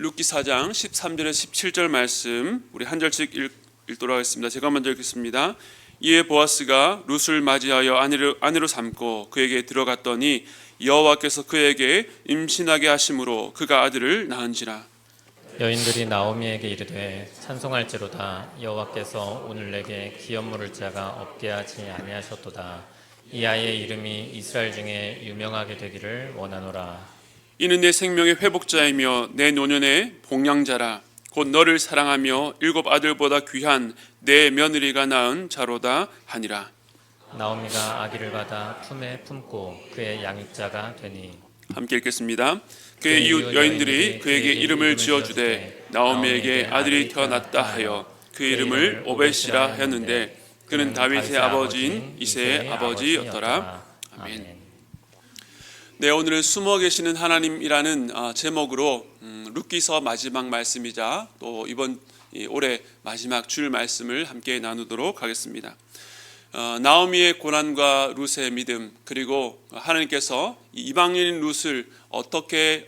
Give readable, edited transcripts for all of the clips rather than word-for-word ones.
룻기 4장 13절에서 17절 말씀 우리 한 절씩 읽도록 하겠습니다. 제가 먼저 읽겠습니다. 이에 보아스가 룻을 맞이하여 아내로 삼고 그에게 들어갔더니 여호와께서 그에게 임신하게 하심으로 그가 아들을 낳은지라. 여인들이 나오미에게 이르되 찬송할지로다. 여호와께서 오늘 내게 기업 물을 자가 없게 하지 아니하셨도다. 이 아이의 이름이 이스라엘 중에 유명하게 되기를 원하노라. 이는 내 생명의 회복자이며 내 노년의 복량자라. 곧 너를 사랑하며 7 아들보다 귀한 내 며느리가 낳은 자로다 하니라. 나오미가 아기를 받아 품에 품고 그의 양육자가 되니. 함께 읽겠습니다. 그의 이웃 여인들이 그에게 이름을 지어주되 나오미에게 아들이 태어났다 하여 그 이름을 오벳이라 하였는데 그는 다윗의 아버지인 이새의 아버지였더라. 아멘. 네, 오늘은 숨어 계시는 하나님이라는 제목으로 룻기서 마지막 말씀이자 또 이번 올해 마지막 줄 말씀을 함께 나누도록 하겠습니다. 나오미의 고난과 룻의 믿음, 그리고 하나님께서 이방인 룻을 어떻게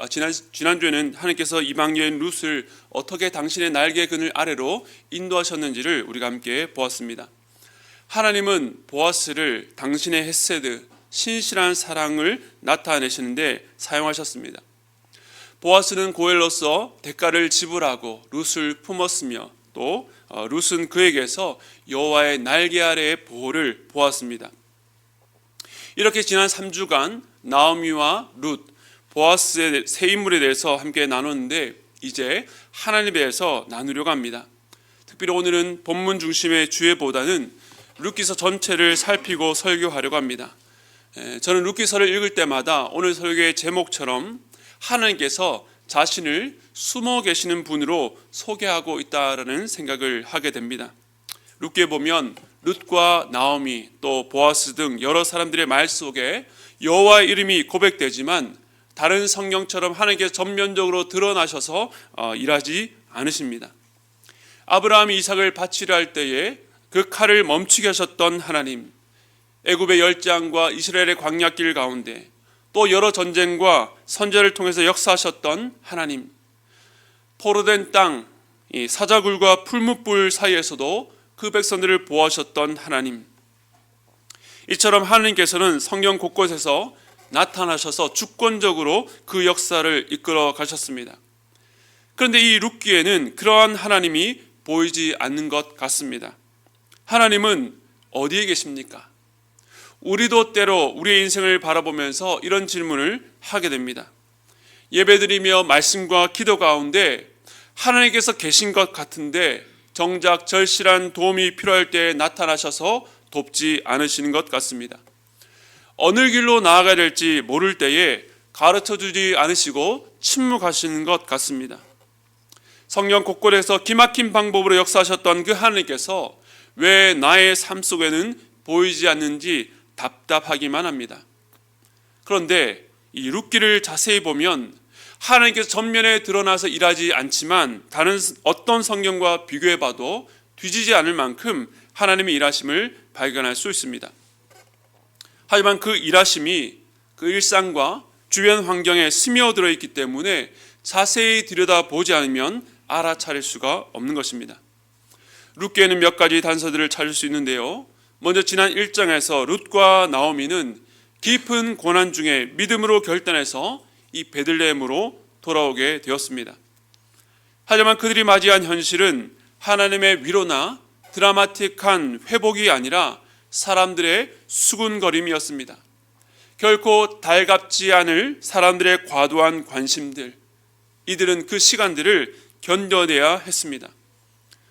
지난주에는 하나님께서 이방인 룻을 어떻게 당신의 날개 그늘 아래로 인도하셨는지를 우리가 함께 보았습니다. 하나님은 보아스를 당신의 헤세드, 신실한 사랑을 나타내시는데 사용하셨습니다. 보아스는 고엘로서 대가를 지불하고 룻을 품었으며 또 룻은 그에게서 여호와의 날개 아래의 보호를 보았습니다. 이렇게 지난 3주간 나오미와 룻, 보아스의 세 인물에 대해서 함께 나눴는데 이제 하나님에 대해서 나누려고 합니다. 특별히 오늘은 본문 중심의 주제보다는 룻기서 전체를 살피고 설교하려고 합니다. 저는 룻기서를 읽을 때마다 오늘 설교의 제목처럼 하나님께서 자신을 숨어 계시는 분으로 소개하고 있다라는 생각을 하게 됩니다. 룻기에 보면 룻과 나오미 또 보아스 등 여러 사람들의 말 속에 여호와의 이름이 고백되지만 다른 성경처럼 하나님께서 전면적으로 드러나셔서 일하지 않으십니다. 아브라함이 이삭을 바치려 할 때에 그 칼을 멈추게 하셨던 하나님, 애굽의 열장과 이스라엘의 광야길 가운데 또 여러 전쟁과 선제를 통해서 역사하셨던 하나님, 포로된 땅, 사자굴과 풀무불 사이에서도 그 백성들을 보호하셨던 하나님, 이처럼 하나님께서는 성경 곳곳에서 나타나셔서 주권적으로 그 역사를 이끌어 가셨습니다. 그런데 이 룻기에는 그러한 하나님이 보이지 않는 것 같습니다. 하나님은 어디에 계십니까? 우리도 때로 우리의 인생을 바라보면서 이런 질문을 하게 됩니다. 예배드리며 말씀과 기도 가운데 하나님께서 계신 것 같은데 정작 절실한 도움이 필요할 때에 나타나셔서 돕지 않으시는 것 같습니다. 어느 길로 나아가야 될지 모를 때에 가르쳐주지 않으시고 침묵하시는 것 같습니다. 성경 곳곳에서 기막힌 방법으로 역사하셨던 그 하나님께서 왜 나의 삶 속에는 보이지 않는지 답답하기만 합니다. 그런데 이 룻기를 자세히 보면 하나님께서 전면에 드러나서 일하지 않지만 다른 어떤 성경과 비교해봐도 뒤지지 않을 만큼 하나님의 일하심을 발견할 수 있습니다. 하지만 그 일하심이 그 일상과 주변 환경에 스며들어 있기 때문에 자세히 들여다보지 않으면 알아차릴 수가 없는 것입니다. 룻기에는 몇 가지 단서들을 찾을 수 있는데요. 먼저 지난 1장에서 룻과 나오미는 깊은 고난 중에 믿음으로 결단해서 이 베들레헴으로 돌아오게 되었습니다. 하지만 그들이 맞이한 현실은 하나님의 위로나 드라마틱한 회복이 아니라 사람들의 수군거림이었습니다. 결코 달갑지 않을 사람들의 과도한 관심들, 이들은 그 시간들을 견뎌내야 했습니다.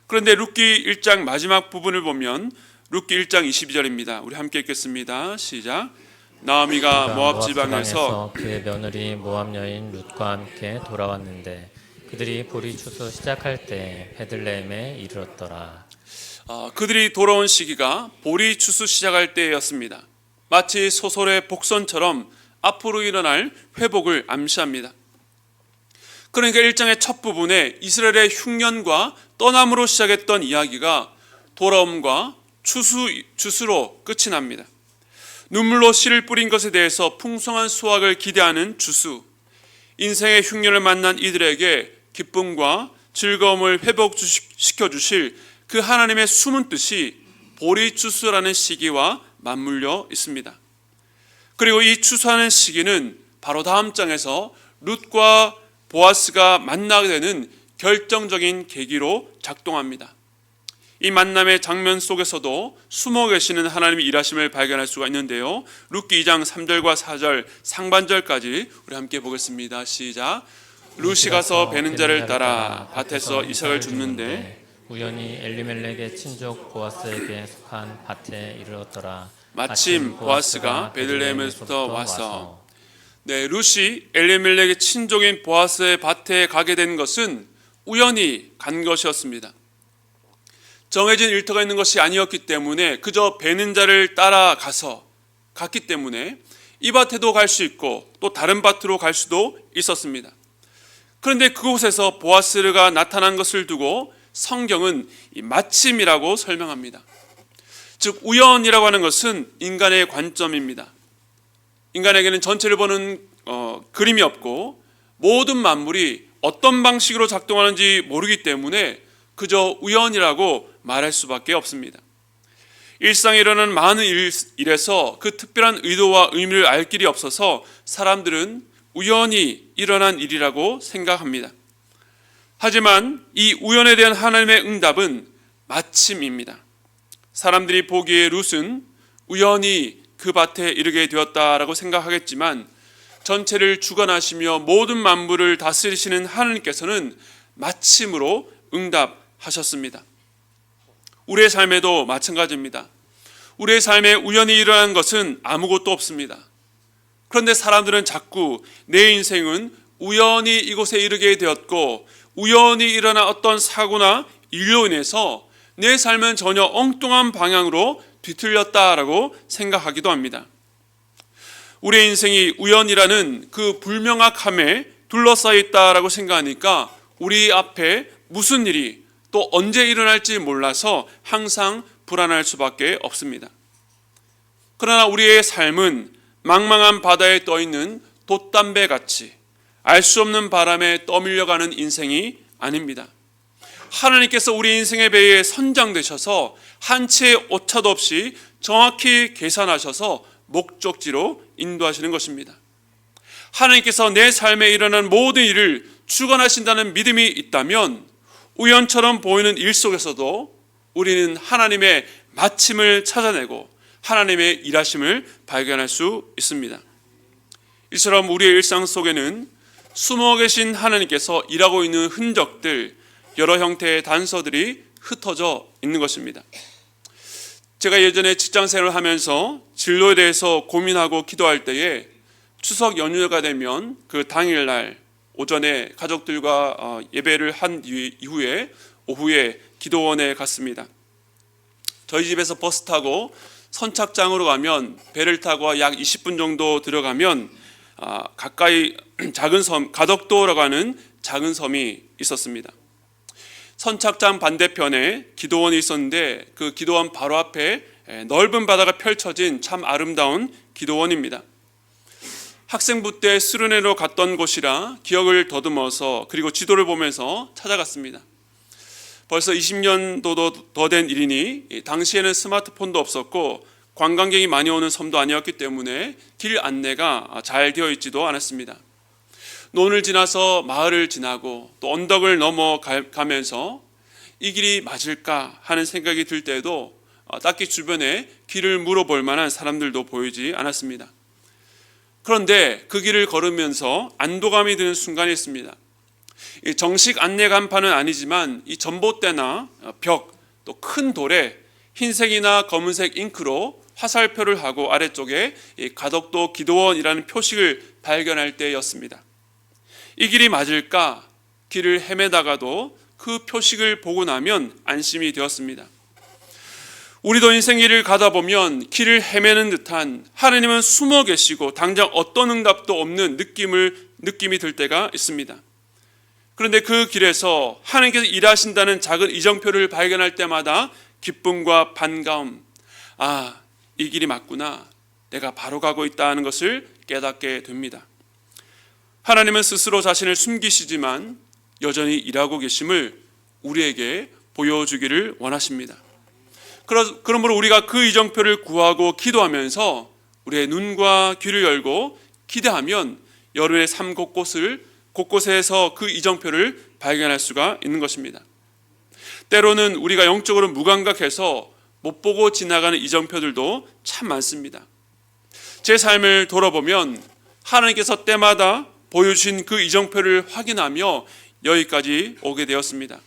그런데 룻기 1장 마지막 부분을 보면 룻기 1장 22절입니다. 우리 함께 읽겠습니다. 시작. 나오미가 모압 지방에서 그의 며느리 모압 여인 룻과 함께 돌아왔는데 그들이 보리 추수 시작할 때 베들레헴에 이르렀더라. 그들이 돌아온 시기가 보리 추수 시작할 때였습니다. 마치 소설의 복선처럼 앞으로 일어날 회복을 암시합니다. 그러니까 1장의 첫 부분에 이스라엘의 흉년과 떠남으로 시작했던 이야기가 돌아옴과 추수로 끝이 납니다. 눈물로 씨를 뿌린 것에 대해서 풍성한 수확을 기대하는 추수, 인생의 흉년을 만난 이들에게 기쁨과 즐거움을 회복시켜 주실 그 하나님의 숨은 뜻이 보리 추수라는 시기와 맞물려 있습니다. 그리고 이 추수하는 시기는 바로 다음 장에서 룻과 보아스가 만나게 되는 결정적인 계기로 작동합니다. 이 만남의 장면 속에서도 숨어 계시는 하나님의 일하심을 발견할 수가 있는데요. 룻기 2장 3절과 4절 상반절까지 우리 함께 보겠습니다. 시작. 룻이 가서 베는 자를 따라 밭에서 이삭을 줍는데 우연히 엘리멜렉의 친족 보아스에게 속한 밭에 이르렀더라. 마침 보아스가 베들레헴에서부터 와서 룻이 엘리멜렉의 친족인 보아스의 밭에 가게 된 것은 우연히 간 것이었습니다. 정해진 일터가 있는 것이 아니었기 때문에 그저 베는 자를 따라가서 갔기 때문에 이 밭에도 갈 수 있고 또 다른 밭으로 갈 수도 있었습니다. 그런데 그곳에서 보아스가 나타난 것을 두고 성경은 마침이라고 설명합니다. 즉 우연이라고 하는 것은 인간의 관점입니다. 인간에게는 전체를 보는 그림이 없고 모든 만물이 어떤 방식으로 작동하는지 모르기 때문에 그저 우연이라고 말할 수밖에 없습니다. 일상에 일어나는 많은 일에서 그 특별한 의도와 의미를 알 길이 없어서 사람들은 우연히 일어난 일이라고 생각합니다. 하지만 이 우연에 대한 하나님의 응답은 마침입니다. 사람들이 보기에 룻은 우연히 그 밭에 이르게 되었다라고 생각하겠지만 전체를 주관하시며 모든 만물을 다스리시는 하나님께서는 마침으로 응답하셨습니다. 우리의 삶에도 마찬가지입니다. 우리의 삶에 우연히 일어난 것은 아무것도 없습니다. 그런데 사람들은 자꾸 내 인생은 우연히 이곳에 이르게 되었고 우연히 일어난 어떤 사고나 일로 인해서 내 삶은 전혀 엉뚱한 방향으로 뒤틀렸다라고 생각하기도 합니다. 우리의 인생이 우연이라는 그 불명확함에 둘러싸여 있다라고 생각하니까 우리 앞에 무슨 일이 또 언제 일어날지 몰라서 항상 불안할 수밖에 없습니다. 그러나 우리의 삶은 망망한 바다에 떠있는 돛담배 같이 알 수 없는 바람에 떠밀려가는 인생이 아닙니다. 하나님께서 우리 인생의 배에 선장되셔서 한 채의 오차도 없이 정확히 계산하셔서 목적지로 인도하시는 것입니다. 하나님께서 내 삶에 일어난 모든 일을 주관하신다는 믿음이 있다면 우연처럼 보이는 일 속에서도 우리는 하나님의 마침을 찾아내고 하나님의 일하심을 발견할 수 있습니다. 이처럼 우리의 일상 속에는 숨어 계신 하나님께서 일하고 있는 흔적들, 여러 형태의 단서들이 흩어져 있는 것입니다. 제가 예전에 직장생활을 하면서 진로에 대해서 고민하고 기도할 때에 추석 연휴가 되면 그 당일날 오전에 가족들과 예배를 한 이후에 오후에 기도원에 갔습니다. 저희 집에서 버스 타고 선착장으로 가면 배를 타고 약 20분 정도 들어가면 가까이 작은 섬 가덕도라고 하는 작은 섬이 있었습니다. 선착장 반대편에 기도원이 있었는데 그 기도원 바로 앞에 넓은 바다가 펼쳐진 참 아름다운 기도원입니다. 학생부 때 수련회로 갔던 곳이라 기억을 더듬어서 그리고 지도를 보면서 찾아갔습니다. 벌써 20년도 더 된 일이니 당시에는 스마트폰도 없었고 관광객이 많이 오는 섬도 아니었기 때문에 길 안내가 잘 되어 있지도 않았습니다. 논을 지나서 마을을 지나고 또 언덕을 넘어가면서 이 길이 맞을까 하는 생각이 들 때에도 딱히 주변에 길을 물어볼 만한 사람들도 보이지 않았습니다. 그런데 그 길을 걸으면서 안도감이 드는 순간이 있습니다. 정식 안내 간판은 아니지만 이 전봇대나 벽 또 큰 돌에 흰색이나 검은색 잉크로 화살표를 하고 아래쪽에 가덕도 기도원이라는 표식을 발견할 때였습니다. 이 길이 맞을까 길을 헤매다가도 그 표식을 보고 나면 안심이 되었습니다. 우리도 인생 길을 가다 보면 길을 헤매는 듯한 하나님은 숨어 계시고 당장 어떤 응답도 없는 느낌이 들 때가 있습니다. 그런데 그 길에서 하나님께서 일하신다는 작은 이정표를 발견할 때마다 기쁨과 반가움, 이 길이 맞구나, 내가 바로 가고 있다는 것을 깨닫게 됩니다. 하나님은 스스로 자신을 숨기시지만 여전히 일하고 계심을 우리에게 보여주기를 원하십니다. 그러므로 우리가 그 이정표를 구하고 기도하면서 우리의 눈과 귀를 열고 기대하면 여러분의 삶 곳곳에서 그 이정표를 발견할 수가 있는 것입니다. 때로는 우리가 영적으로 무감각해서 못 보고 지나가는 이정표들도 참 많습니다. 제 삶을 돌아보면 하나님께서 때마다 보여주신 그 이정표를 확인하며 여기까지 오게 되었습니다.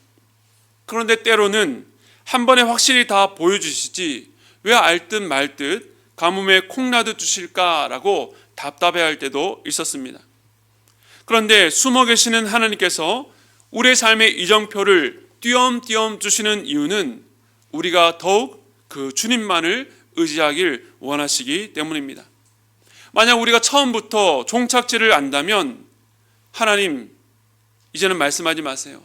그런데 때로는 한 번에 확실히 다 보여주시지 왜 알듯 말듯 가뭄에 콩나듯 주실까라고 답답해할 때도 있었습니다. 그런데 숨어 계시는 하나님께서 우리의 삶의 이정표를 띄엄띄엄 주시는 이유는 우리가 더욱 그 주님만을 의지하길 원하시기 때문입니다. 만약 우리가 처음부터 종착지를 안다면 하나님 이제는 말씀하지 마세요.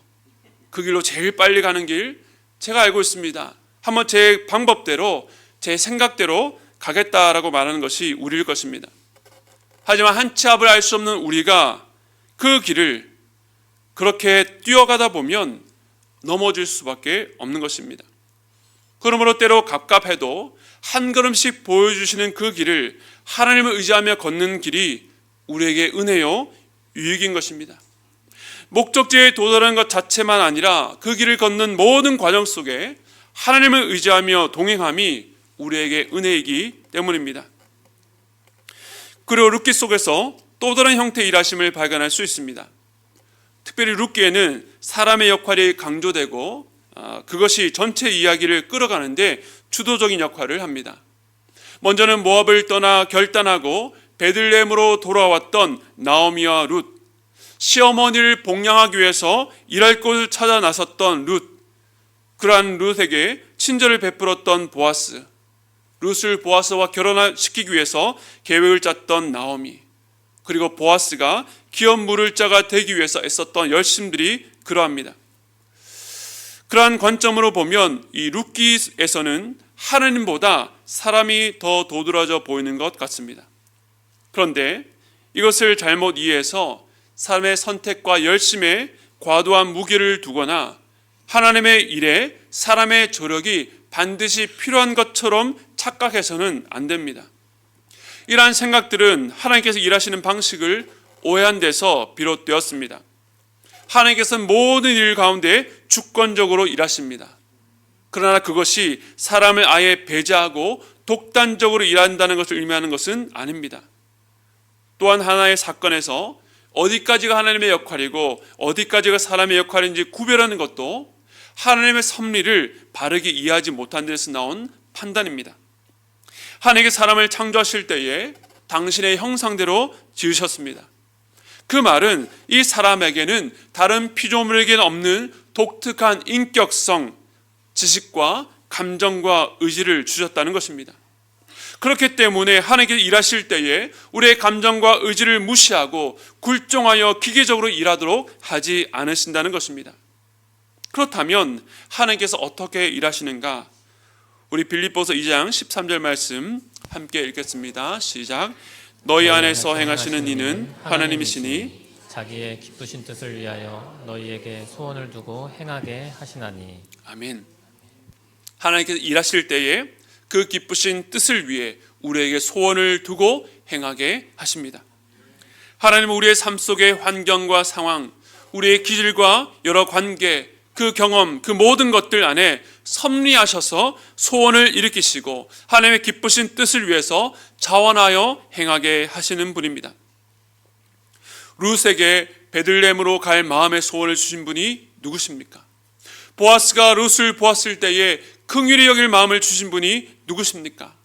그 길로 제일 빨리 가는 길 제가 알고 있습니다. 한번 제 방법대로 제 생각대로 가겠다라고 말하는 것이 우리일 것입니다. 하지만 한 치 앞을 알 수 없는 우리가 그 길을 그렇게 뛰어가다 보면 넘어질 수밖에 없는 것입니다. 그러므로 때로 갑갑해도 한 걸음씩 보여주시는 그 길을 하나님을 의지하며 걷는 길이 우리에게 은혜요 유익인 것입니다. 목적지에 도달하는 것 자체만 아니라 그 길을 걷는 모든 과정 속에 하나님을 의지하며 동행함이 우리에게 은혜이기 때문입니다. 그리고 룻기 속에서 또 다른 형태의 일하심을 발견할 수 있습니다. 특별히 룻기에는 사람의 역할이 강조되고 그것이 전체 이야기를 끌어가는데 주도적인 역할을 합니다. 먼저는 모압을 떠나 결단하고 베들레헴으로 돌아왔던 나오미와 룻, 시어머니를 복양하기 위해서 일할 곳을 찾아 나섰던 룻, 그러한 룻에게 친절을 베풀었던 보아스, 룻을 보아스와 결혼시키기 위해서 계획을 짰던 나오미, 그리고 보아스가 기업 물을 자가 되기 위해서 애썼던 열심들이 그러합니다. 그러한 관점으로 보면 이 룻기에서는 하나님보다 사람이 더 도드라져 보이는 것 같습니다. 그런데 이것을 잘못 이해해서 삶의 선택과 열심에 과도한 무게를 두거나 하나님의 일에 사람의 조력이 반드시 필요한 것처럼 착각해서는 안 됩니다. 이러한 생각들은 하나님께서 일하시는 방식을 오해한 데서 비롯되었습니다. 하나님께서는 모든 일 가운데 주권적으로 일하십니다. 그러나 그것이 사람을 아예 배제하고 독단적으로 일한다는 것을 의미하는 것은 아닙니다. 또한 하나의 사건에서 어디까지가 하나님의 역할이고 어디까지가 사람의 역할인지 구별하는 것도 하나님의 섭리를 바르게 이해하지 못한 데서 나온 판단입니다. 하나님께 사람을 창조하실 때에 당신의 형상대로 지으셨습니다. 그 말은 이 사람에게는 다른 피조물에게는 없는 독특한 인격성, 지식과 감정과 의지를 주셨다는 것입니다. 그렇기 때문에 하나님께서 일하실 때에 우리의 감정과 의지를 무시하고 굴종하여 기계적으로 일하도록 하지 않으신다는 것입니다. 그렇다면 하나님께서 어떻게 일하시는가? 우리 빌립보서 2장 13절 말씀 함께 읽겠습니다. 시작. 너희 안에서 행하시는 이는 하나님이시니 자기의 기쁘신 뜻을 위하여 너희에게 소원을 두고 행하게 하시나니. 아멘. 하나님께서 일하실 때에 그 기쁘신 뜻을 위해 우리에게 소원을 두고 행하게 하십니다. 하나님은 우리의 삶 속의 환경과 상황, 우리의 기질과 여러 관계, 그 경험, 그 모든 것들 안에 섭리하셔서 소원을 일으키시고 하나님의 기쁘신 뜻을 위해서 자원하여 행하게 하시는 분입니다. 룻에게 베들레헴으로 갈 마음의 소원을 주신 분이 누구십니까? 보아스가 룻을 보았을 때에 긍휼히 여길 마음을 주신 분이 누구십니까?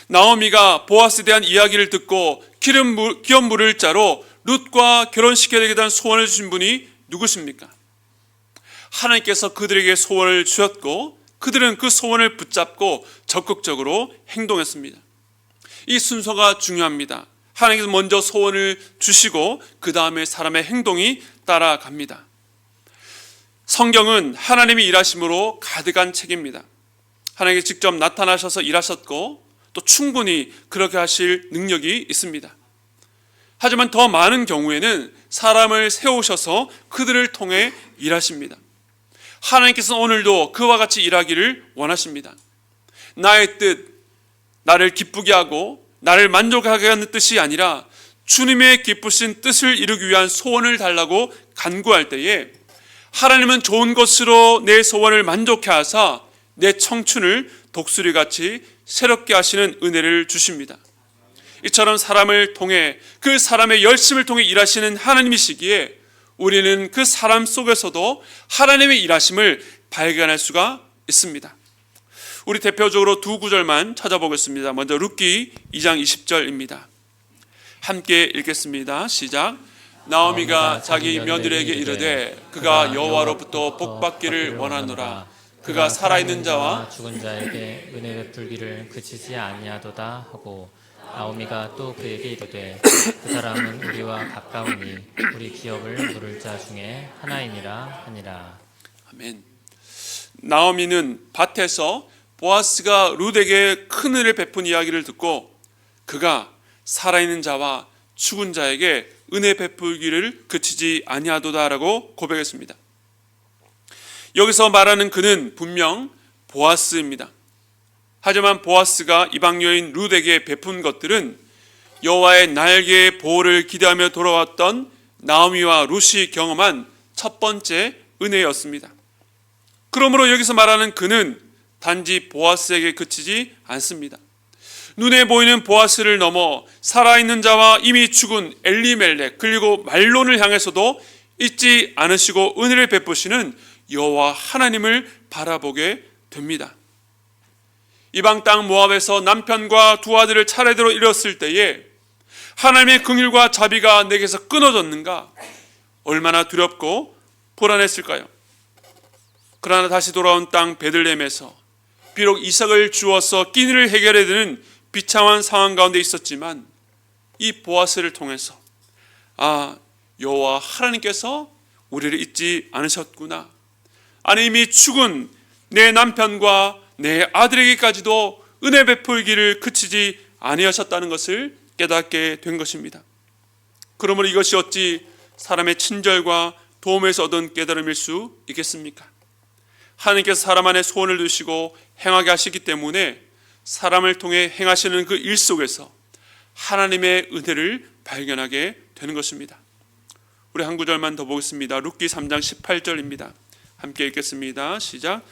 나오미가 보아스에 대한 이야기를 듣고 기업 물을 자로 룻과 결혼시켜야 되겠다는 소원을 주신 분이 누구십니까? 하나님께서 그들에게 소원을 주셨고 그들은 그 소원을 붙잡고 적극적으로 행동했습니다. 이 순서가 중요합니다. 하나님께서 먼저 소원을 주시고 그 다음에 사람의 행동이 따라갑니다. 성경은 하나님이 일하심으로 가득한 책입니다. 하나님께서 직접 나타나셔서 일하셨고 또 충분히 그렇게 하실 능력이 있습니다. 하지만 더 많은 경우에는 사람을 세우셔서 그들을 통해 일하십니다. 하나님께서는 오늘도 그와 같이 일하기를 원하십니다. 나의 뜻, 나를 기쁘게 하고 나를 만족하게 하는 뜻이 아니라 주님의 기쁘신 뜻을 이루기 위한 소원을 달라고 간구할 때에 하나님은 좋은 것으로 내 소원을 만족해 하사 내 청춘을 독수리같이 새롭게 하시는 은혜를 주십니다. 이처럼 사람을 통해 그 사람의 열심을 통해 일하시는 하나님이시기에 우리는 그 사람 속에서도 하나님의 일하심을 발견할 수가 있습니다. 우리 대표적으로 두 구절만 찾아보겠습니다. 먼저 룻기 2장 20절입니다. 함께 읽겠습니다. 시작. 나오미가 자기 며느리에게 이르되 그가 여호와로부터 복받기를 원하노라. 그가 살아있는 자와 죽은 자에게 은혜 베풀기를 그치지 아니하도다 하고 나오미가 또 그에게 이르되 그 사람은 우리와 가까우니 우리 기업을 물을 자 중에 하나이니라 하니라. 아멘. 나오미는 밭에서 보아스가 룻에게 큰 은혜를 베푼 이야기를 듣고 그가 살아있는 자와 죽은 자에게 은혜 베풀기를 그치지 아니하도다라고 고백했습니다. 여기서 말하는 그는 분명 보아스입니다. 하지만 보아스가 이방 여인 룻에게 베푼 것들은 여호와의 날개의 보호를 기대하며 돌아왔던 나오미와 룻이 경험한 첫 번째 은혜였습니다. 그러므로 여기서 말하는 그는 단지 보아스에게 그치지 않습니다. 눈에 보이는 보아스를 넘어 살아있는 자와 이미 죽은 엘리멜렉 그리고 말론을 향해서도 잊지 않으시고 은혜를 베푸시는 여호와 하나님을 바라보게 됩니다. 이방 땅 모압에서 남편과 두 아들을 차례대로 잃었을 때에 하나님의 긍휼과 자비가 내게서 끊어졌는가? 얼마나 두렵고 불안했을까요? 그러나 다시 돌아온 땅 베들레헴에서 비록 이삭을 주어서 끼니를 해결해야 되는 비참한 상황 가운데 있었지만 이 보아스를 통해서 여호와 하나님께서 우리를 잊지 않으셨구나. 아니 이미 죽은 내 남편과 내 아들에게까지도 은혜 베풀기를 그치지 아니하셨다는 것을 깨닫게 된 것입니다. 그러므로 이것이 어찌 사람의 친절과 도움에서 얻은 깨달음일 수 있겠습니까? 하나님께서 사람 안에 소원을 두시고 행하게 하시기 때문에 사람을 통해 행하시는 그 일 속에서 하나님의 은혜를 발견하게 되는 것입니다. 우리 한 구절만 더 보겠습니다. 룻기 3장 18절입니다. 함께 읽겠습니다. 시작.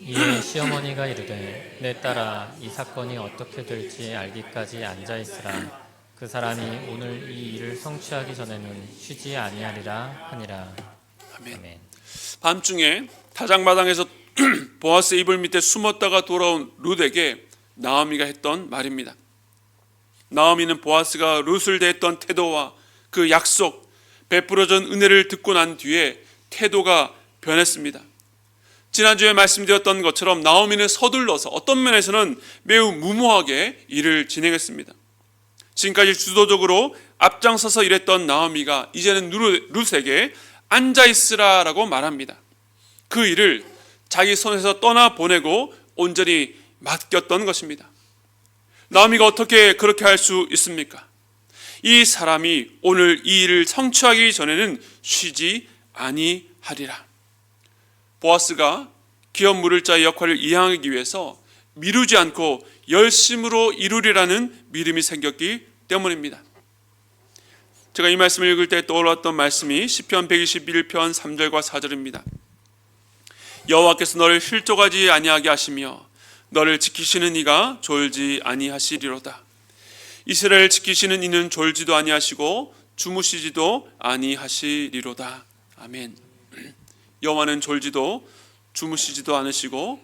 이에 시어머니가 이르되 내 딸아 이 사건이 어떻게 될지 알기까지 앉아있으라. 그 사람이 오늘 이 일을 성취하기 전에는 쉬지 아니하리라 하니라. 아멘. 밤중에 타작마당에서 보아스 이불 밑에 숨었다가 돌아온 룻에게 나오미가 했던 말입니다. 나오미는 보아스가 룻을 대했던 태도와 그 약속, 베풀어준 은혜를 듣고 난 뒤에 태도가 변했습니다. 지난주에 말씀드렸던 것처럼 나오미는 서둘러서 어떤 면에서는 매우 무모하게 일을 진행했습니다. 지금까지 주도적으로 앞장서서 일했던 나오미가 이제는 룻에게 앉아있으라라고 말합니다. 그 일을 자기 손에서 떠나보내고 온전히 맡겼던 것입니다. 나오미가 어떻게 그렇게 할 수 있습니까? 이 사람이 오늘 이 일을 성취하기 전에는 쉬지 아니하리라. 보아스가 기업 물을 자의 역할을 이행하기 위해서 미루지 않고 열심으로 이루리라는 믿음이 생겼기 때문입니다. 제가 이 말씀을 읽을 때 떠올랐던 말씀이 시편 121편 3절과 4절입니다. 여호와께서 너를 실족하지 아니하게 하시며 너를 지키시는 이가 졸지 아니하시리로다. 이스라엘 지키시는 이는 졸지도 아니하시고 주무시지도 아니하시리로다. 아멘. 여호와는 졸지도 주무시지도 않으시고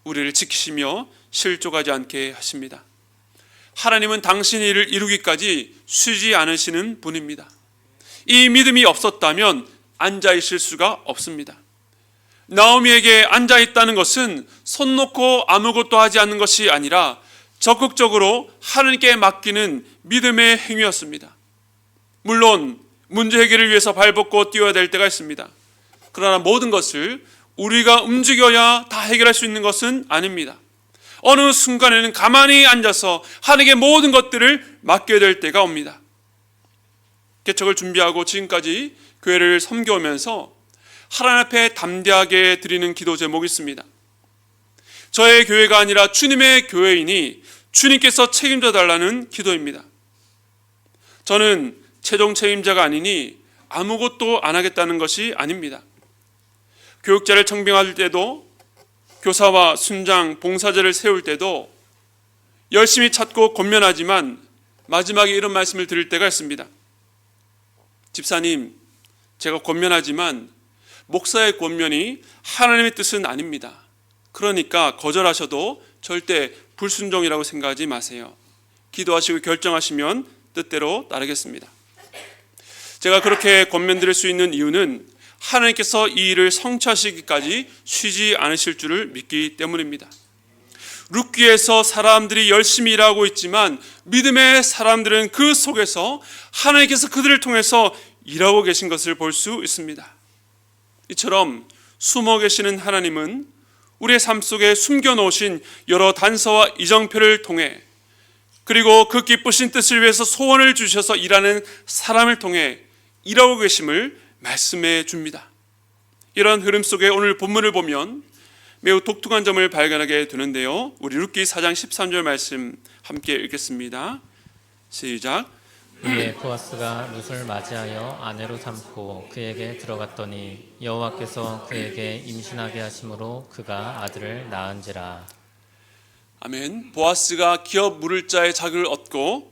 우리를 지키시며 실족하지 않게 하십니다. 하나님은 당신의 일을 이루기까지 쉬지 않으시는 분입니다. 이 믿음이 없었다면 앉아 있을 수가 없습니다. 나오미에게 앉아 있다는 것은 손 놓고 아무것도 하지 않는 것이 아니라 적극적으로 하나님께 맡기는 믿음의 행위였습니다. 물론 문제 해결을 위해서 발벗고 뛰어야 될 때가 있습니다. 그러나 모든 것을 우리가 움직여야 다 해결할 수 있는 것은 아닙니다. 어느 순간에는 가만히 앉아서 하나님께 모든 것들을 맡겨야 될 때가 옵니다. 개척을 준비하고 지금까지 교회를 섬겨오면서 하나님 앞에 담대하게 드리는 기도 제목이 있습니다. 저의 교회가 아니라 주님의 교회이니 주님께서 책임져 달라는 기도입니다. 저는 최종 책임자가 아니니 아무것도 안 하겠다는 것이 아닙니다. 교육자를 청빙할 때도, 교사와 순장, 봉사자를 세울 때도 열심히 찾고 권면하지만 마지막에 이런 말씀을 드릴 때가 있습니다. 집사님, 제가 권면하지만 목사의 권면이 하나님의 뜻은 아닙니다. 그러니까 거절하셔도 절대 불순종이라고 생각하지 마세요. 기도하시고 결정하시면 뜻대로 따르겠습니다. 제가 그렇게 권면드릴 수 있는 이유는 하나님께서 이 일을 성취하시기까지 쉬지 않으실 줄을 믿기 때문입니다. 룻기에서 사람들이 열심히 일하고 있지만 믿음의 사람들은 그 속에서 하나님께서 그들을 통해서 일하고 계신 것을 볼 수 있습니다. 이처럼 숨어 계시는 하나님은 우리의 삶 속에 숨겨놓으신 여러 단서와 이정표를 통해, 그리고 그 기쁘신 뜻을 위해서 소원을 주셔서 일하는 사람을 통해 일하고 계심을 말씀해 줍니다. 이런 흐름 속에 오늘 본문을 보면 매우 독특한 점을 발견하게 되는데요. 우리 룻기 4장 13절 말씀 함께 읽겠습니다. 시작. 이에 보아스가 룻을 맞이하여 아내로 삼고 그에게 들어갔더니 여호와께서 그에게 임신하게 하심으로 그가 아들을 낳은지라. 아멘. 보아스가 기업 물을 자의 자격을 얻고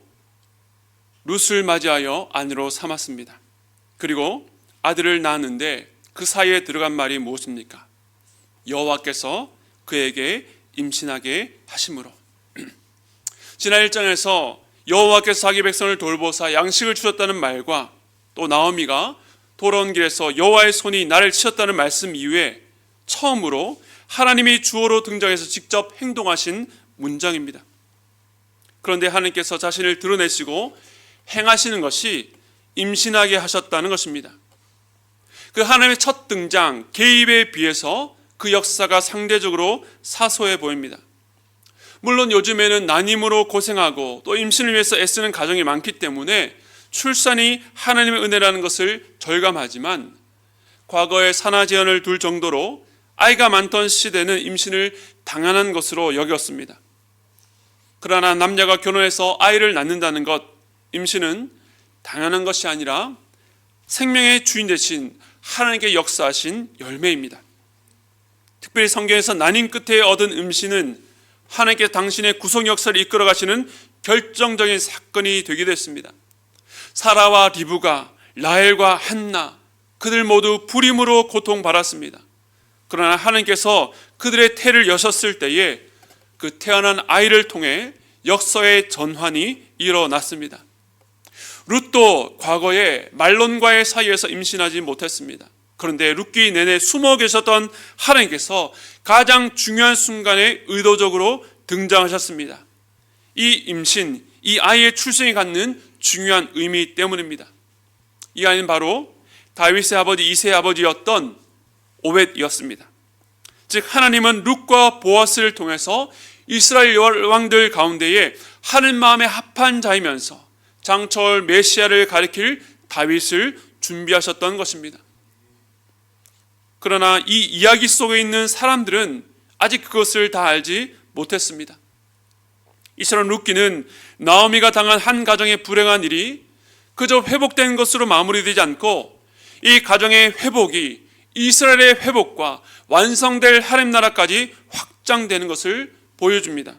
룻을 맞이하여 아내로 삼았습니다. 그리고 아들을 낳았는데 그 사이에 들어간 말이 무엇입니까? 여호와께서 그에게 임신하게 하심으로. 지난 1장에서 여호와께서 자기 백성을 돌보사 양식을 주셨다는 말과 또 나오미가 돌아온 길에서 여호와의 손이 나를 치셨다는 말씀 이후에 처음으로 하나님이 주어로 등장해서 직접 행동하신 문장입니다. 그런데 하나님께서 자신을 드러내시고 행하시는 것이 임신하게 하셨다는 것입니다. 그 하나님의 첫 등장, 개입에 비해서 그 역사가 상대적으로 사소해 보입니다. 물론 요즘에는 난임으로 고생하고 또 임신을 위해서 애쓰는 가정이 많기 때문에 출산이 하나님의 은혜라는 것을 절감하지만, 과거에 산하제한을 둘 정도로 아이가 많던 시대는 임신을 당연한 것으로 여겼습니다. 그러나 남녀가 결혼해서 아이를 낳는다는 것, 임신은 당연한 것이 아니라 생명의 주인 되신 하나님께 역사하신 열매입니다. 특별히 성경에서 난임 끝에 얻은 임신은 하나님께서 당신의 구속 역사를 이끌어 가시는 결정적인 사건이 되기도 했습니다. 사라와 리브가, 라헬과 한나, 그들 모두 불임으로 고통받았습니다. 그러나 하나님께서 그들의 태를 여셨을 때에 그 태어난 아이를 통해 역사의 전환이 일어났습니다. 룻도 과거에 말론과의 사이에서 임신하지 못했습니다. 그런데 룻기 내내 숨어 계셨던 하나님께서 가장 중요한 순간에 의도적으로 등장하셨습니다. 이 임신, 이 아이의 출생이 갖는 중요한 의미 때문입니다. 이 아이는 바로 다윗의 아버지 이새의 아버지였던 오벳이었습니다. 즉 하나님은 룻과 보아스를 통해서 이스라엘 왕들 가운데에 하늘 마음에 합한 자이면서 장차올 메시아를 가리킬 다윗을 준비하셨던 것입니다. 그러나 이 이야기 속에 있는 사람들은 아직 그것을 다 알지 못했습니다. 이처럼 룻기는 나오미가 당한 한 가정의 불행한 일이 그저 회복된 것으로 마무리되지 않고 이 가정의 회복이 이스라엘의 회복과 완성될 하나님 나라까지 확장되는 것을 보여줍니다.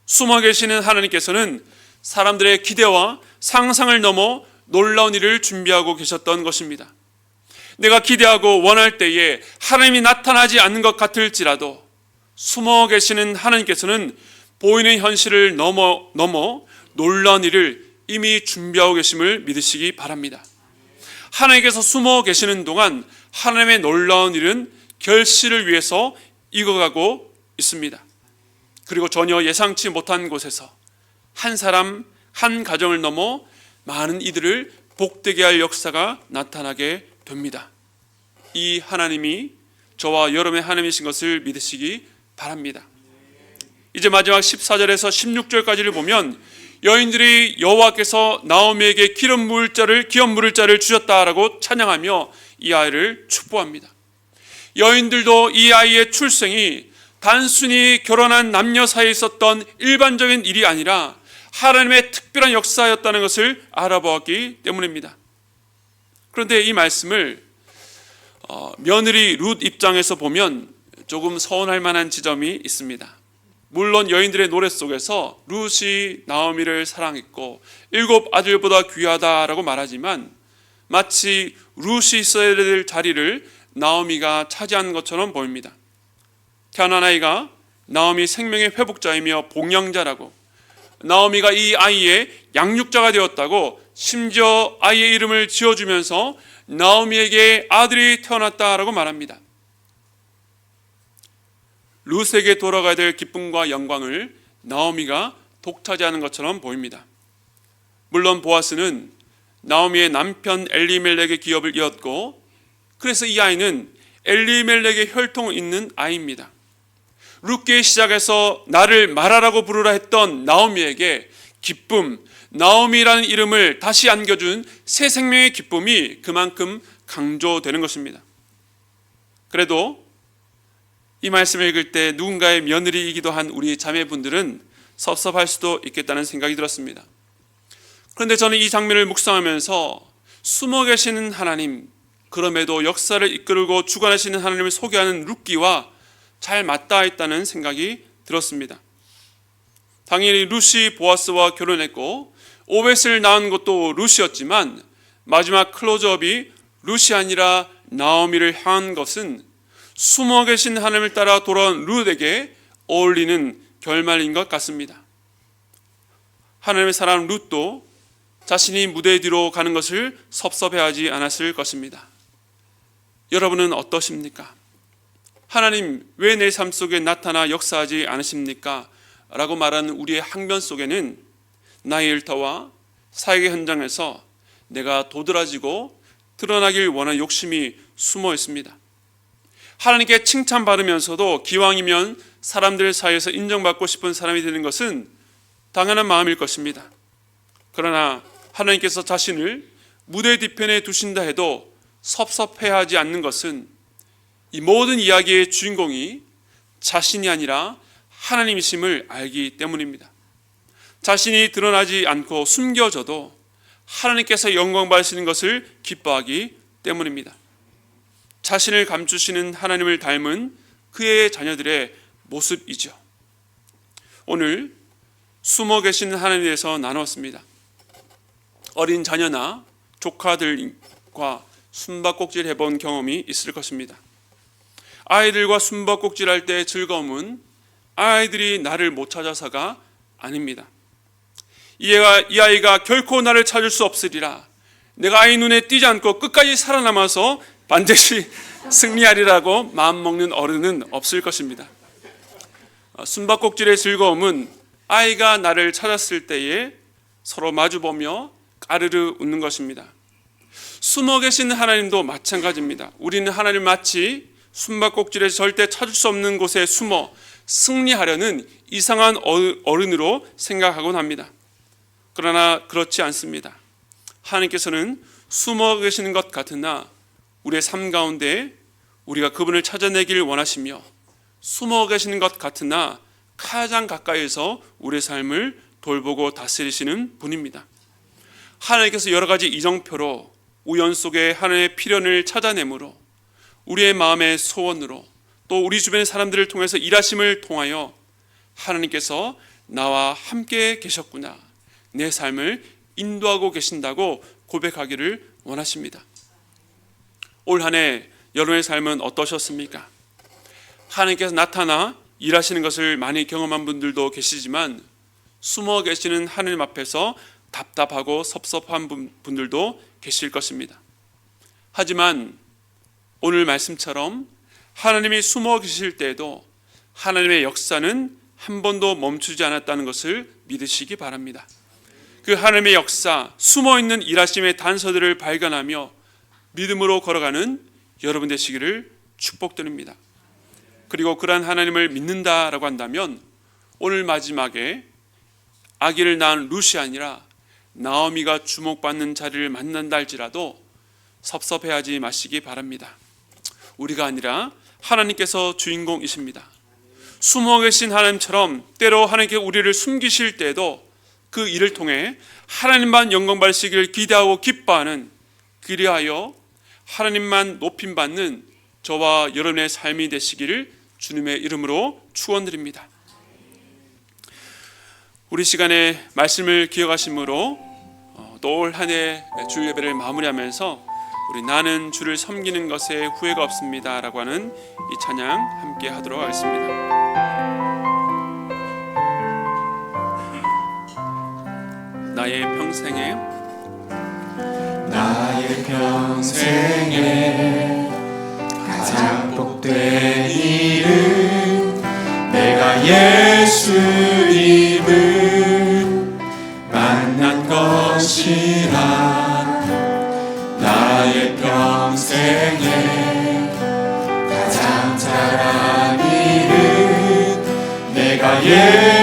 숨어 계시는 하나님께서는 사람들의 기대와 상상을 넘어 놀라운 일을 준비하고 계셨던 것입니다. 내가 기대하고 원할 때에 하나님이 나타나지 않는 것 같을지라도 숨어 계시는 하나님께서는 보이는 현실을 넘어 놀라운 일을 이미 준비하고 계심을 믿으시기 바랍니다. 하나님께서 숨어 계시는 동안 하나님의 놀라운 일은 결실을 위해서 익어가고 있습니다. 그리고 전혀 예상치 못한 곳에서 한 사람, 한 가정을 넘어 많은 이들을 복되게 할 역사가 나타나게 됩니다. 이 하나님이 저와 여러분의 하나님이신 것을 믿으시기 바랍니다. 이제 마지막 14절에서 16절까지를 보면 여인들이 여호와께서 나오미에게 기업 물을 자를 주셨다라고 찬양하며 이 아이를 축복합니다. 여인들도 이 아이의 출생이 단순히 결혼한 남녀 사이에 있었던 일반적인 일이 아니라 하나님의 특별한 역사였다는 것을 알아보았기 때문입니다. 그런데 이 말씀을 며느리 룻 입장에서 보면 조금 서운할 만한 지점이 있습니다. 물론 여인들의 노래 속에서 룻이 나오미를 사랑했고 7 아들보다 귀하다라고 말하지만 마치 룻이 있어야 될 자리를 나오미가 차지한 것처럼 보입니다. 태어난 아이가 나오미 생명의 회복자이며 복양자라고, 나오미가 이 아이의 양육자가 되었다고, 심지어 아이의 이름을 지어주면서 나오미에게 아들이 태어났다라고 말합니다. 룻에게 돌아가야 될 기쁨과 영광을 나오미가 독차지하는 것처럼 보입니다. 물론 보아스는 나오미의 남편 엘리멜렉의 기업을 이었고, 그래서 이 아이는 엘리멜렉의 혈통이 있는 아이입니다. 룻기의 시작에서 나를 마라라고 부르라 했던 나오미에게 기쁨, 나오미라는 이름을 다시 안겨준 새 생명의 기쁨이 그만큼 강조되는 것입니다. 그래도 이 말씀을 읽을 때 누군가의 며느리이기도 한 우리 자매분들은 섭섭할 수도 있겠다는 생각이 들었습니다. 그런데 저는 이 장면을 묵상하면서 숨어 계시는 하나님, 그럼에도 역사를 이끌고 주관하시는 하나님을 소개하는 룻기와 잘 맞닿아 있다는 생각이 들었습니다. 당연히 룻이 보아스와 결혼했고 오벳을 낳은 것도 룻이었지만 마지막 클로즈업이 룻이 아니라 나오미를 향한 것은 숨어 계신 하나님을 따라 돌아온 룻에게 어울리는 결말인 것 같습니다. 하나님의 사람 룻도 자신이 무대 뒤로 가는 것을 섭섭해하지 않았을 것입니다. 여러분은 어떠십니까? 하나님 왜 내 삶 속에 나타나 역사하지 않으십니까? 라고 말하는 우리의 항변 속에는 나의 일터와 사역의 현장에서 내가 도드라지고 드러나길 원하는 욕심이 숨어 있습니다. 하나님께 칭찬받으면서도 기왕이면 사람들 사이에서 인정받고 싶은 사람이 되는 것은 당연한 마음일 것입니다. 그러나 하나님께서 자신을 무대 뒤편에 두신다 해도 섭섭해하지 않는 것은 이 모든 이야기의 주인공이 자신이 아니라 하나님이심을 알기 때문입니다. 자신이 드러나지 않고 숨겨져도 하나님께서 영광 받으시는 것을 기뻐하기 때문입니다. 자신을 감추시는 하나님을 닮은 그의 자녀들의 모습이죠. 오늘 숨어 계시는 하나님에 대해서 나눴습니다. 어린 자녀나 조카들과 숨바꼭질 해본 경험이 있을 것입니다. 아이들과 숨바꼭질할 때의 즐거움은 아이들이 나를 못 찾아서가 아닙니다. 이 아이가 결코 나를 찾을 수 없으리라, 내가 아이 눈에 띄지 않고 끝까지 살아남아서 반드시 승리하리라고 마음먹는 어른은 없을 것입니다. 숨바꼭질의 즐거움은 아이가 나를 찾았을 때에 서로 마주보며 까르르 웃는 것입니다. 숨어 계신 하나님도 마찬가지입니다. 우리는 하나님 마치 숨바꼭질에서 절대 찾을 수 없는 곳에 숨어 승리하려는 이상한 어른으로 생각하곤 합니다. 그러나 그렇지 않습니다. 하나님께서는 숨어 계시는 것 같으나 우리의 삶 가운데 우리가 그분을 찾아내기를 원하시며, 숨어 계시는 것 같으나 가장 가까이에서 우리의 삶을 돌보고 다스리시는 분입니다. 하나님께서 여러 가지 이정표로 우연 속에 하나님의 필연을 찾아내므로 우리의 마음의 소원으로 또 우리 주변의 사람들을 통해서 일하심을 통하여 하나님께서 나와 함께 계셨구나, 내 삶을 인도하고 계신다고 고백하기를 원하십니다. 올 한 해 여러분의 삶은 어떠셨습니까? 하나님께서 나타나 일하시는 것을 많이 경험한 분들도 계시지만 숨어 계시는 하나님 앞에서 답답하고 섭섭한 분들도 계실 것입니다. 하지만 오늘 말씀처럼 하나님이 숨어 계실 때에도 하나님의 역사는 한 번도 멈추지 않았다는 것을 믿으시기 바랍니다. 그 하나님의 역사, 숨어있는 일하심의 단서들을 발견하며 믿음으로 걸어가는 여러분 되시기를 축복드립니다. 그리고 그러한 하나님을 믿는다라고 한다면 오늘 마지막에 아기를 낳은 룻이 아니라 나오미가 주목받는 자리를 만난다 할지라도 섭섭해하지 마시기 바랍니다. 우리가 아니라 하나님께서 주인공이십니다. 숨어 계신 하나님처럼 때로 하나님께 우리를 숨기실 때에도 그 일을 통해 하나님만 영광 받으시기를 기대하고 기뻐하는, 그리하여 하나님만 높임받는 저와 여러분의 삶이 되시기를 주님의 이름으로 축원드립니다. 우리 시간에 말씀을 기억하심으로 또 올 한 해 주일 예배를 마무리하면서 우리 나는 주를 섬기는 것에 후회가 없습니다 라고 하는 이 찬양 함께 하도록 하겠습니다. 나의 평생에 가장 복된 일은 내가 예수님을 만난 것이라. 나의 평생에 가장 잘한 일은 내가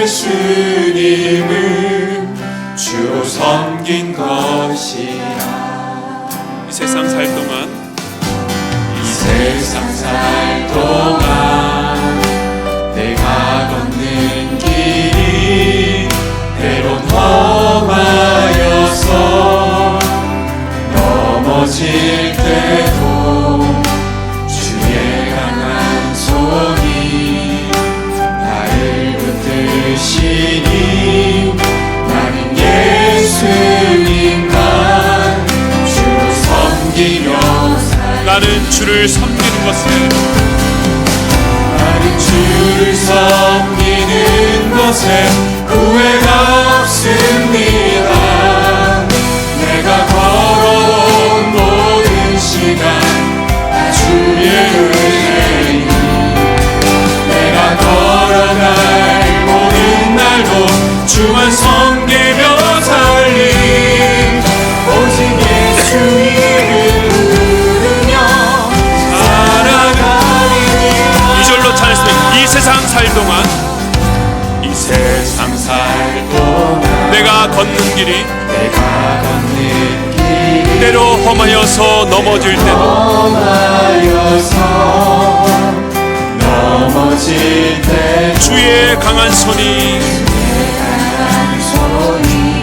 예수님을 주로 섬긴 것이라. 이 세상 살 동안 내가 걷는 길이 때론 험하여서 넘어질 때도 주의 강한 손이 나를 붙드시니 나는 예수님만 주로 섬기며 나는 주를 섬기는 것을 후회가 없습니다. 내가 걸어온 모든 시간 다 주의 은혜니 내가 걸어갈 모든 날도 주만 섬기며 살림 오직 예수님을 부르며 살아가리니. 이절로 찬양했습니다. 이 세상 살 동안 내가 걷는 길이 때로 험하여서 넘어질 때도 주의 강한 손이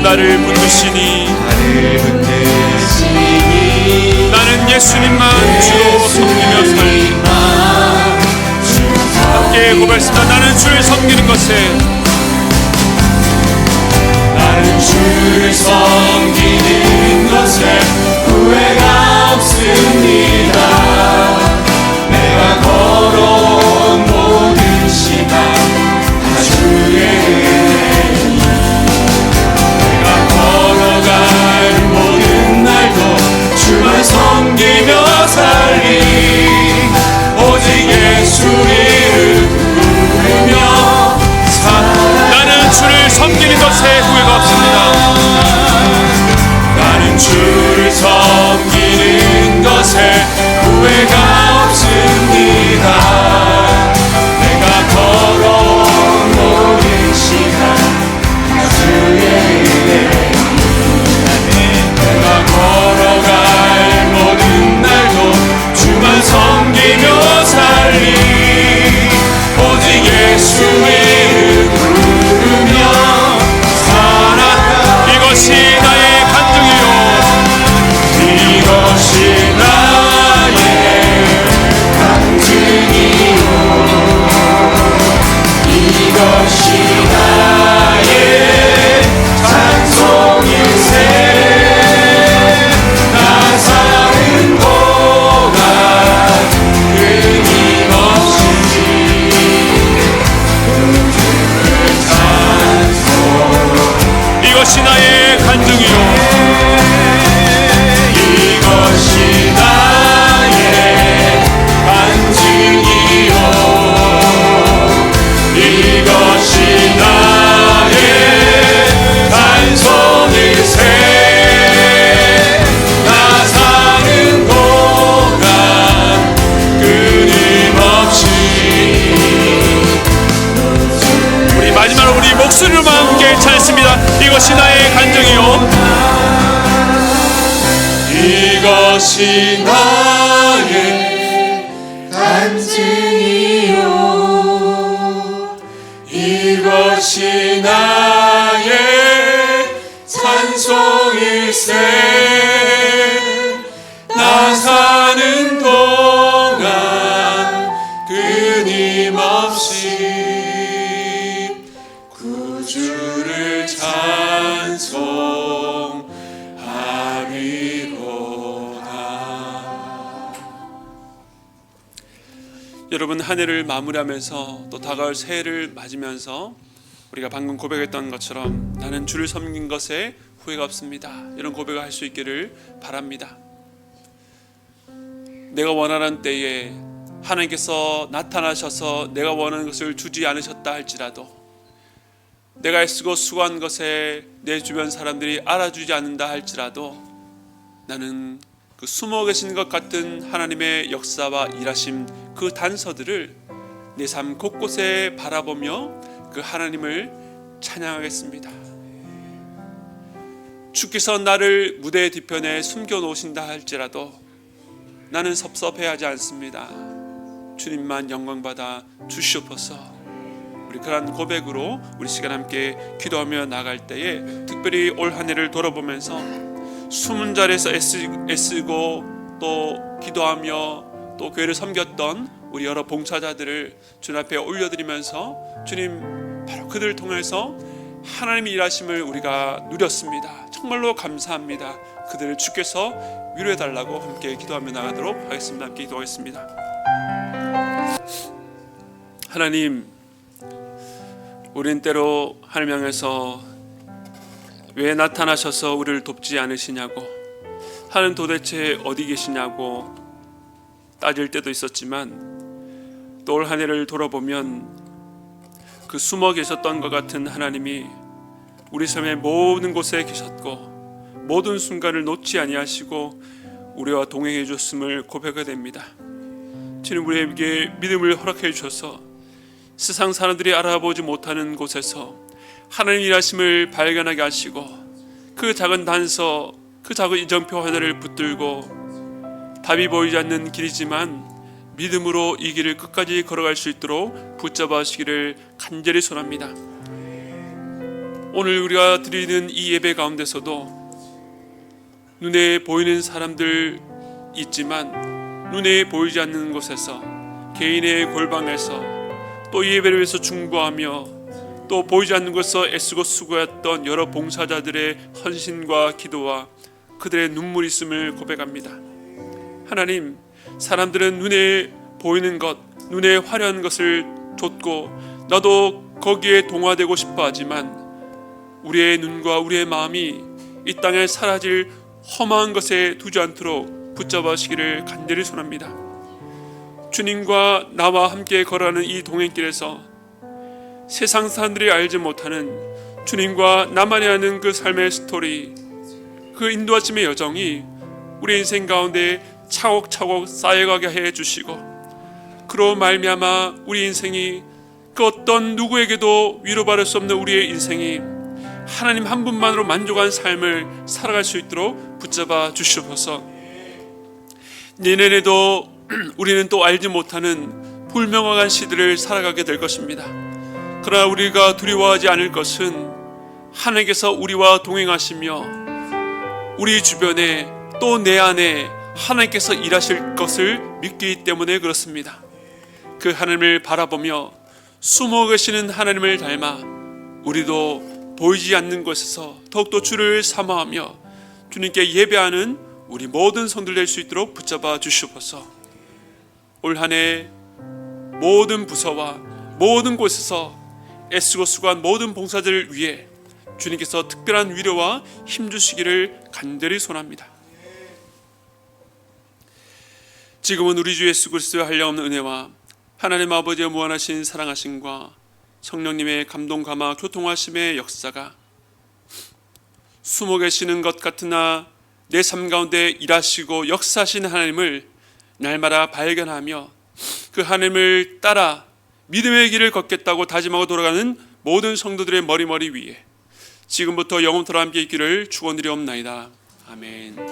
나를 붙드시니 나는 예수님만 주로 섬기며 살리. 함께 고백했습니다. 나는 주를 섬기는 것에 주를 섬기는 것에 후회가 없습니다. 내가 걸어온 모든 시간 다 주의 은혜니 내가 걸어갈 모든 날도 주만 섬기며 살리 이것이 나의 간증이요 이것이 나의 찬송일세 나 사는 동안 끊임없이 구주를 찬송하리로다. 여러분, 한 해를 마무리하면서 또 다가올 새해를 맞으면서 우리가 방금 고백했던 것처럼 나는 주를 섬긴 것에 후회가 없습니다, 이런 고백을 할 수 있기를 바랍니다. 내가 원하는 때에 하나님께서 나타나셔서 내가 원하는 것을 주지 않으셨다 할지라도, 내가 애쓰고 수고한 것에 내 주변 사람들이 알아주지 않는다 할지라도, 나는 그 숨어 계신 것 같은 하나님의 역사와 일하심, 그 단서들을 내 삶 곳곳에 바라보며 그 하나님을 찬양하겠습니다. 주께서 나를 무대 뒤편에 숨겨 놓으신다 할지라도 나는 섭섭해하지 않습니다. 주님만 영광받아 주시옵소서. 우리 그런 고백으로 우리 시간 함께 기도하며 나갈 때에, 특별히 올 한 해를 돌아보면서 숨은 자리에서 애쓰고 또 기도하며 또 교회를 섬겼던 우리 여러 봉사자들을 주님 앞에 올려드리면서, 주님 바로 그들을 통해서 하나님의 일하심을 우리가 누렸습니다. 정말로 감사합니다. 그들을 주께서 위로해달라고 함께 기도하며 나가도록 하겠습니다. 함께 기도하겠습니다. 하나님, 우린 때로 하나님 향해서 왜 나타나셔서 우리를 돕지 않으시냐고, 하나님 도대체 어디 계시냐고 따질 때도 있었지만, 또 올 한 해를 돌아보면 그 숨어 계셨던 것 같은 하나님이 우리 삶의 모든 곳에 계셨고 모든 순간을 놓지 아니하시고 우리와 동행해 주셨음을 고백하게 됩니다. 주님, 우리에게 믿음을 허락해 주셔서 세상 사람들이 알아보지 못하는 곳에서 하나님 일하심을 발견하게 하시고, 그 작은 단서, 그 작은 이정표 하나를 붙들고 답이 보이지 않는 길이지만 믿음으로 이 길을 끝까지 걸어갈 수 있도록 붙잡아 주시기를 간절히 소원합니다. 오늘 우리가 드리는 이 예배 가운데서도 눈에 보이는 사람들 있지만 눈에 보이지 않는 곳에서, 개인의 골방에서 또 이 예배를 위해서 중보하며 또 보이지 않는 곳에서 애쓰고 수고했던 여러 봉사자들의 헌신과 기도와 그들의 눈물이 있음을 고백합니다. 하나님, 사람들은 눈에 보이는 것, 눈에 화려한 것을 좇고 나도 거기에 동화되고 싶어 하지만 우리의 눈과 우리의 마음이 이 땅에 사라질 험한 것에 두지 않도록 붙잡아 주시기를 간절히 소원합니다. 주님과 나와 함께 걸어가는 이 동행길에서 세상 사람들이 알지 못하는 주님과 나만이 아는 그 삶의 스토리, 그 인도하심의 여정이 우리 인생 가운데 차곡차곡 쌓여가게 해주시고, 그로 말미암아 우리 인생이 그 어떤 누구에게도 위로받을 수 없는 우리의 인생이 하나님 한 분만으로 만족한 삶을 살아갈 수 있도록 붙잡아 주시옵소서. 내년에도 우리는 또 알지 못하는 불명확한 시대를 살아가게 될 것입니다. 그러나 우리가 두려워하지 않을 것은 하나님께서 우리와 동행하시며 우리 주변에 또 내 안에 하나님께서 일하실 것을 믿기 때문에 그렇습니다. 그 하나님을 바라보며 숨어 계시는 하나님을 닮아 우리도 보이지 않는 곳에서 더욱더 주를 사모하며 주님께 예배하는 우리 모든 성들 될 수 있도록 붙잡아 주시옵소서. 올 한 해 모든 부서와 모든 곳에서 애쓰고 수고한 모든 봉사자를 위해 주님께서 특별한 위로와 힘 주시기를 간절히 소원합니다. 지금은 우리 주 예수 그리스도의 한량없는 은혜와 하나님 아버지의 무한하신 사랑하심과 성령님의 감동 감화 교통하심의 역사가 숨어 계시는 것 같으나 내 삶 가운데 일하시고 역사하신 하나님을 날마다 발견하며 그 하나님을 따라 믿음의 길을 걷겠다고 다짐하고 돌아가는 모든 성도들의 머리 위에 지금부터 영원토록 함께 있기를 축원드리옵나이다. 아멘.